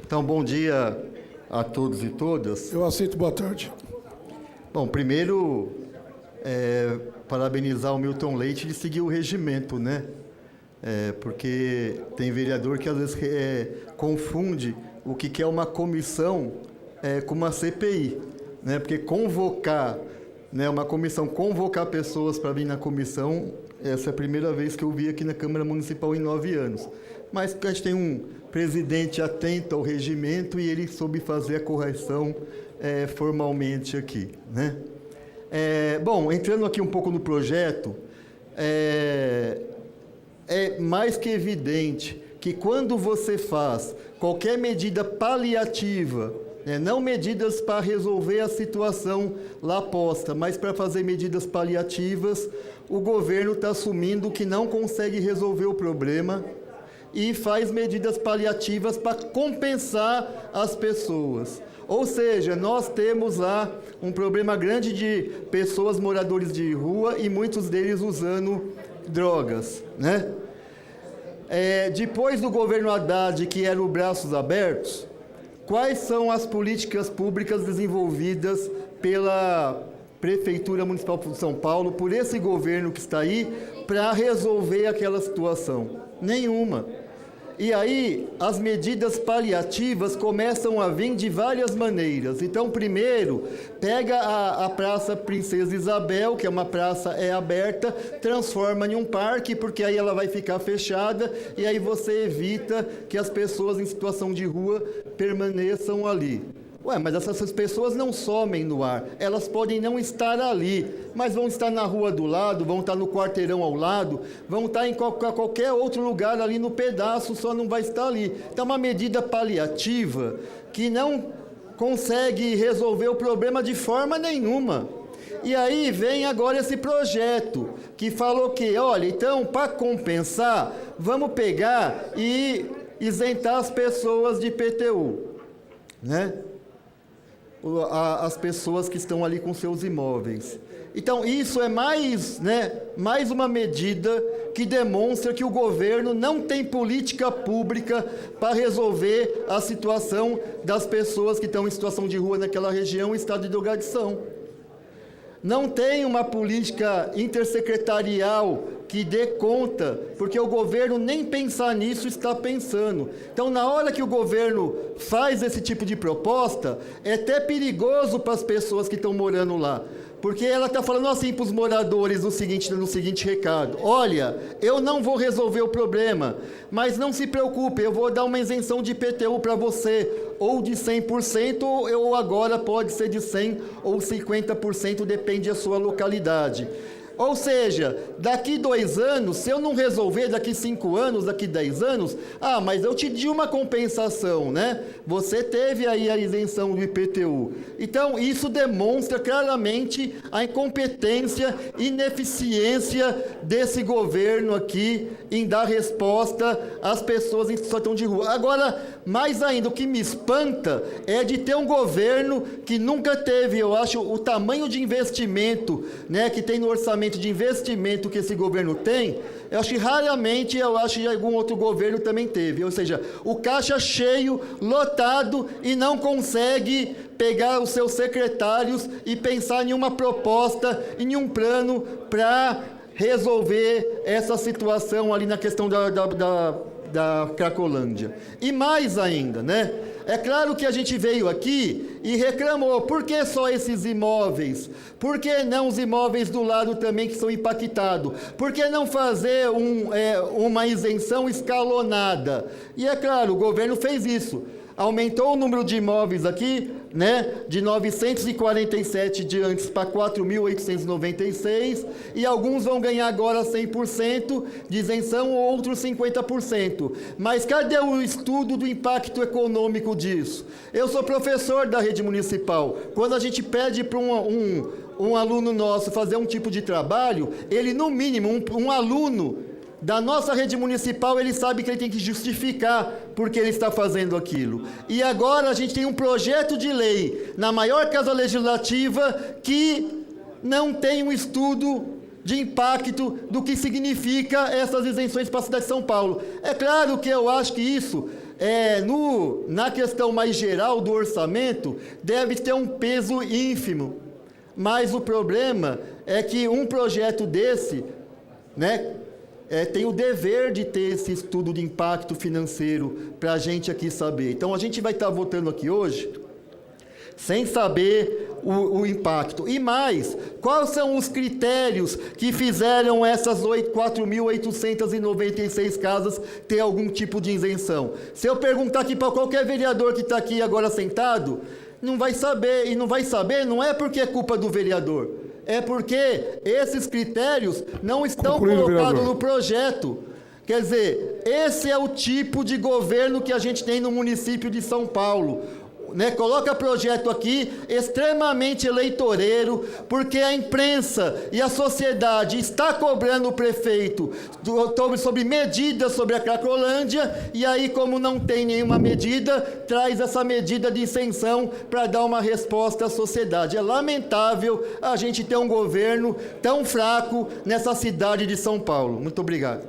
Então, bom dia a todos e todas. Eu aceito boa tarde. Bom, primeiro, parabenizar o Milton Leite de seguir o regimento, né? Porque tem vereador que às vezes confunde o que é uma comissão com uma CPI, né? Porque convocar, né, uma comissão, convocar pessoas para vir na comissão, essa é a primeira vez que eu vi aqui na Câmara Municipal em 9 anos. Mas a gente tem um presidente atento ao regimento e ele soube fazer a correção formalmente aqui, né? Bom, entrando aqui um pouco no projeto, é mais que evidente que quando você faz qualquer medida paliativa, né, não medidas para resolver a situação lá posta, mas para fazer medidas paliativas, o governo está assumindo que não consegue resolver o problema e faz medidas paliativas para compensar as pessoas. Ou seja, nós temos lá um problema grande de pessoas, moradores de rua, e muitos deles usando drogas, né? Depois do governo Haddad, que era o Braços Abertos, quais são as políticas públicas desenvolvidas pela Prefeitura Municipal de São Paulo, por esse governo que está aí, para resolver aquela situação? Nenhuma. E aí, as medidas paliativas começam a vir de várias maneiras. Então, primeiro, pega a Praça Princesa Isabel, que é uma praça aberta, transforma em um parque, porque aí ela vai ficar fechada, e aí você evita que as pessoas em situação de rua permaneçam ali. Ué, mas essas pessoas não somem no ar, elas podem não estar ali, mas vão estar na rua do lado, vão estar no quarteirão ao lado, vão estar em qualquer outro lugar ali no pedaço, só não vai estar ali. Então, uma medida paliativa que não consegue resolver o problema de forma nenhuma. E aí vem agora esse projeto, que falou que, olha, então, para compensar, vamos pegar e isentar as pessoas de IPTU, né? As pessoas que estão ali com seus imóveis. Então, isso é mais uma medida que demonstra que o governo não tem política pública para resolver a situação das pessoas que estão em situação de rua naquela região em estado de drogadição. Não tem uma política intersecretarial que dê conta, porque o governo nem pensar nisso está pensando. Então, na hora que o governo faz esse tipo de proposta, é até perigoso para as pessoas que estão morando lá, porque ela está falando assim para os moradores no seguinte recado: olha, eu não vou resolver o problema, mas não se preocupe, eu vou dar uma isenção de IPTU para você, ou de 100%, ou agora pode ser de 100% ou 50%, depende da sua localidade. Ou seja, daqui 2 anos, se eu não resolver, daqui 5 anos, daqui 10 anos, mas eu te di uma compensação, né? Você teve aí a isenção do IPTU. Então, isso demonstra claramente a incompetência, ineficiência desse governo aqui em dar resposta às pessoas em situação de rua. Agora, mais ainda, o que me espanta é de ter um governo que nunca teve, eu acho, o tamanho de investimento, né, que tem no orçamento de investimento que esse governo tem. Eu acho que raramente, algum outro governo também teve. Ou seja, o caixa cheio, lotado, e não consegue pegar os seus secretários e pensar em uma proposta, em um plano para resolver essa situação ali na questão da Cracolândia. E mais ainda, né? É claro que a gente veio aqui e reclamou: por que só esses imóveis? Por que não os imóveis do lado também que são impactados? Por que não fazer uma isenção escalonada? E é claro, o governo fez isso. Aumentou o número de imóveis aqui, né, de 947 de antes para 4.896, e alguns vão ganhar agora 100% de isenção, outros 50%. Mas cadê o estudo do impacto econômico disso? Eu sou professor da rede municipal. Quando a gente pede para um aluno nosso fazer um tipo de trabalho, ele, no mínimo, um aluno da nossa rede municipal, ele sabe que ele tem que justificar porque ele está fazendo aquilo. E agora a gente tem um projeto de lei na maior casa legislativa que não tem um estudo de impacto do que significa essas isenções para a cidade de São Paulo. É claro que eu acho que isso na questão mais geral do orçamento, deve ter um peso ínfimo. Mas o problema é que um projeto desse, né, tem o dever de ter esse estudo de impacto financeiro para a gente aqui saber. Então, a gente vai estar votando aqui hoje sem saber o impacto. E mais, quais são os critérios que fizeram essas 4.896 casas ter algum tipo de isenção? Se eu perguntar aqui para qualquer vereador que está aqui agora sentado, não vai saber. E não vai saber não é porque é culpa do vereador, é porque esses critérios não estão colocados no projeto. Quer dizer, esse é o tipo de governo que a gente tem no município de São Paulo. Né, coloca projeto aqui extremamente eleitoreiro, porque a imprensa e a sociedade está cobrando o prefeito sobre medidas sobre a Cracolândia, e aí, como não tem nenhuma medida, traz essa medida de isenção para dar uma resposta à sociedade. É lamentável a gente ter um governo tão fraco nessa cidade de São Paulo. Muito obrigado.